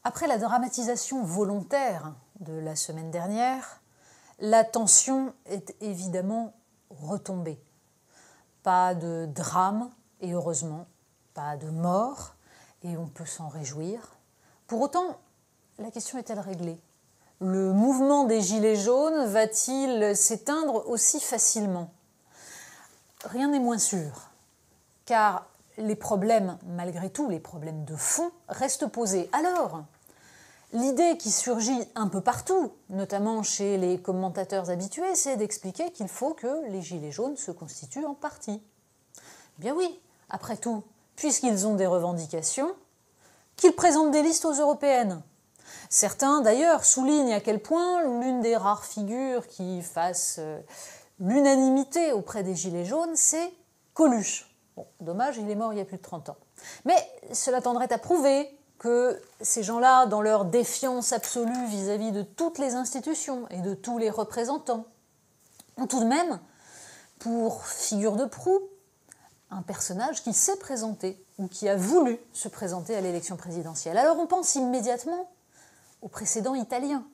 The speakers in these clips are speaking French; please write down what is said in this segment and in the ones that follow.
Après la dramatisation volontaire de la semaine dernière, la tension est évidemment retombée. Pas de drame, et heureusement, pas de mort, et on peut s'en réjouir. Pour autant, la question est-elle réglée ? Le mouvement des Gilets jaunes va-t-il s'éteindre aussi facilement ? Rien n'est moins sûr, car les problèmes, malgré tout, les problèmes de fond, restent posés. Alors, l'idée qui surgit un peu partout, notamment chez les commentateurs habitués, c'est d'expliquer qu'il faut que les Gilets jaunes se constituent en parti. Bien oui, après tout, puisqu'ils ont des revendications, qu'ils présentent des listes aux européennes. Certains, d'ailleurs, soulignent à quel point l'une des rares figures qui fasse l'unanimité auprès des Gilets jaunes, c'est Coluche. Bon, dommage, il est mort il y a plus de 30 ans. Mais cela tendrait à prouver que ces gens-là, dans leur défiance absolue vis-à-vis de toutes les institutions et de tous les représentants, ont tout de même, pour figure de proue, un personnage qui s'est présenté ou qui a voulu se présenter à l'élection présidentielle. Alors on pense immédiatement au précédent italien,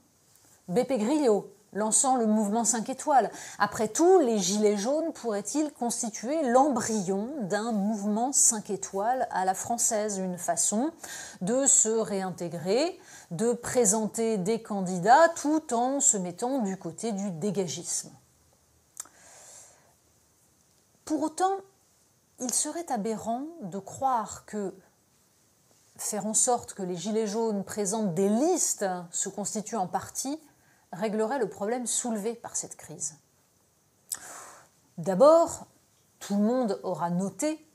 Beppe Grillo, lançant le mouvement 5 étoiles. Après tout, les Gilets jaunes pourraient-ils constituer l'embryon d'un mouvement 5 étoiles à la française, une façon de se réintégrer, de présenter des candidats tout en se mettant du côté du dégagisme. Pour autant, il serait aberrant de croire que faire en sorte que les Gilets jaunes présentent des listes, se constituent en parti, réglerait le problème soulevé par cette crise. D'abord, tout le monde aura noté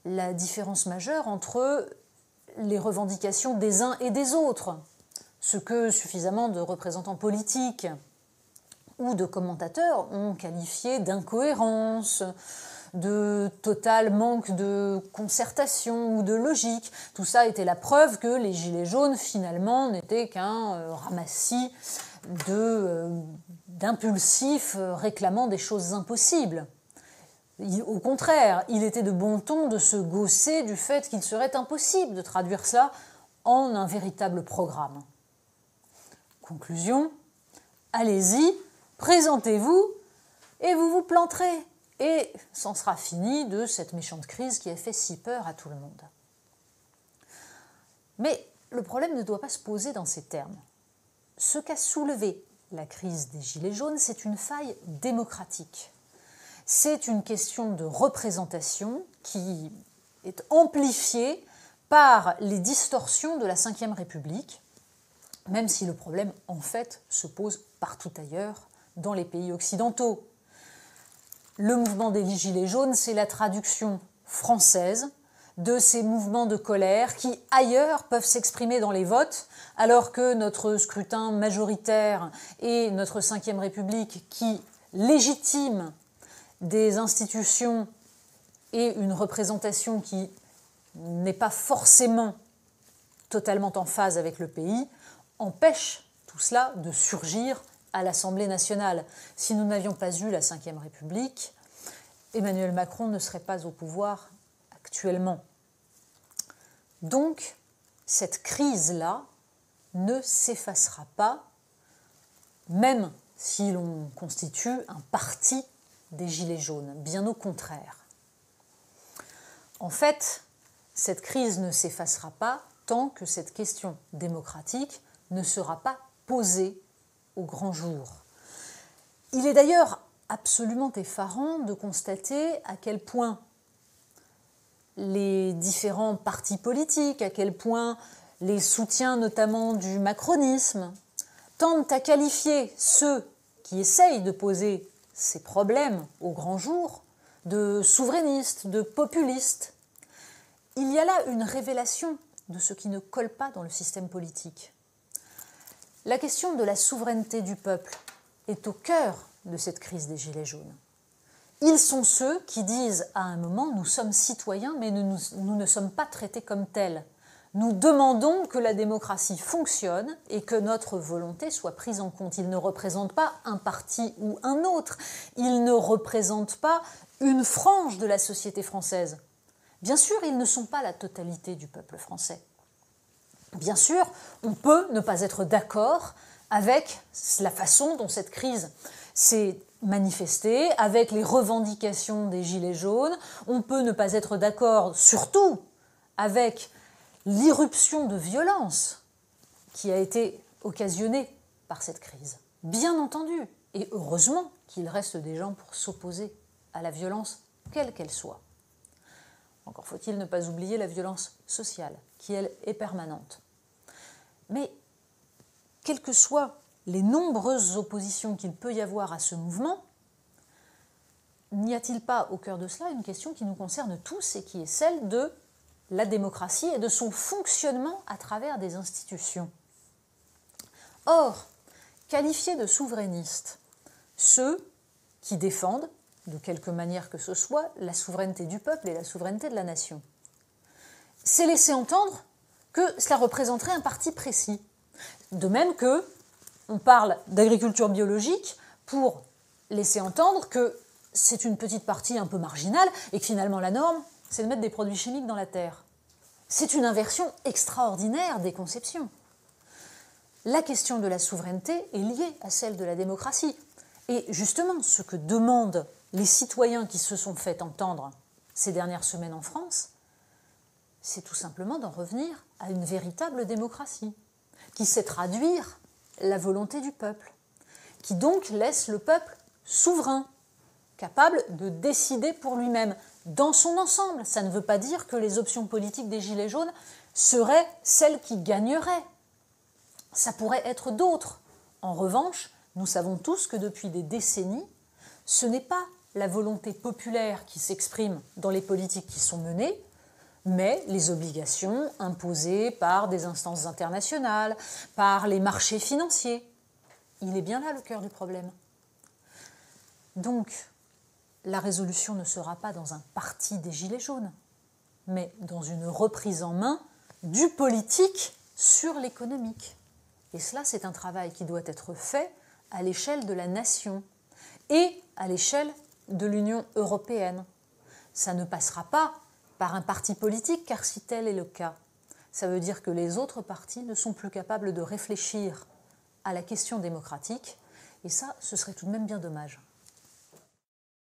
la différence majeure entre les revendications des uns et des autres, ce que suffisamment de représentants politiques ou de commentateurs ont qualifié d'incohérence, de total manque de concertation ou de logique. Tout ça était la preuve que les Gilets jaunes, finalement, n'étaient qu'un ramassis d'impulsifs réclamant des choses impossibles. Au contraire, il était de bon ton de se gausser du fait qu'il serait impossible de traduire cela en un véritable programme. Conclusion, allez-y, présentez-vous et vous vous planterez. Et c'en sera fini de cette méchante crise qui a fait si peur à tout le monde. Mais le problème ne doit pas se poser dans ces termes. Ce qu'a soulevé la crise des Gilets jaunes, c'est une faille démocratique. C'est une question de représentation qui est amplifiée par les distorsions de la Ve République, même si le problème, en fait, se pose partout ailleurs, dans les pays occidentaux. Le mouvement des Gilets jaunes, c'est la traduction française de ces mouvements de colère qui, ailleurs, peuvent s'exprimer dans les votes, alors que notre scrutin majoritaire et notre Ve République, qui légitime des institutions et une représentation qui n'est pas forcément totalement en phase avec le pays, empêche tout cela de surgir à l'Assemblée nationale. Si nous n'avions pas eu la Ve République, Emmanuel Macron ne serait pas au pouvoir actuellement. Donc, cette crise-là ne s'effacera pas, même si l'on constitue un parti des Gilets jaunes, bien au contraire. En fait, cette crise ne s'effacera pas tant que cette question démocratique ne sera pas posée au grand jour. Il est d'ailleurs absolument effarant de constater à quel point les différents partis politiques, à quel point les soutiens notamment du macronisme tendent à qualifier ceux qui essayent de poser ces problèmes au grand jour de souverainistes, de populistes. Il y a là une révélation de ce qui ne colle pas dans le système politique. La question de la souveraineté du peuple est au cœur de cette crise des Gilets jaunes. Ils sont ceux qui disent à un moment « nous sommes citoyens, mais nous ne sommes pas traités comme tels ». Nous demandons que la démocratie fonctionne et que notre volonté soit prise en compte. Ils ne représentent pas un parti ou un autre. Ils ne représentent pas une frange de la société française. Bien sûr, ils ne sont pas la totalité du peuple français. Bien sûr, on peut ne pas être d'accord avec la façon dont cette crise s'est manifestée, avec les revendications des Gilets jaunes. On peut ne pas être d'accord, surtout, avec l'irruption de violence qui a été occasionnée par cette crise. Bien entendu, et heureusement qu'il reste des gens pour s'opposer à la violence, quelle qu'elle soit. Encore faut-il ne pas oublier la violence sociale, qui, elle, est permanente. Mais, quelles que soient les nombreuses oppositions qu'il peut y avoir à ce mouvement, n'y a-t-il pas au cœur de cela une question qui nous concerne tous et qui est celle de la démocratie et de son fonctionnement à travers des institutions? Or, qualifier de souverainistes ceux qui défendent, de quelque manière que ce soit, la souveraineté du peuple et la souveraineté de la nation, c'est laisser entendre que cela représenterait un parti précis. De même que on parle d'agriculture biologique pour laisser entendre que c'est une petite partie un peu marginale et que finalement la norme, c'est de mettre des produits chimiques dans la terre. C'est une inversion extraordinaire des conceptions. La question de la souveraineté est liée à celle de la démocratie. Et justement, ce que demandent les citoyens qui se sont fait entendre ces dernières semaines en France, c'est tout simplement d'en revenir à une véritable démocratie, qui sait traduire la volonté du peuple, qui donc laisse le peuple souverain, capable de décider pour lui-même, dans son ensemble. Ça ne veut pas dire que les options politiques des Gilets jaunes seraient celles qui gagneraient. Ça pourrait être d'autres. En revanche, nous savons tous que depuis des décennies, ce n'est pas la volonté populaire qui s'exprime dans les politiques qui sont menées, mais les obligations imposées par des instances internationales, par les marchés financiers. Il est bien là le cœur du problème. Donc, la résolution ne sera pas dans un parti des Gilets jaunes, mais dans une reprise en main du politique sur l'économique. Et cela, c'est un travail qui doit être fait à l'échelle de la nation et à l'échelle de l'Union européenne. Ça ne passera pas par un parti politique, car si tel est le cas, ça veut dire que les autres partis ne sont plus capables de réfléchir à la question démocratique, et ça, ce serait tout de même bien dommage.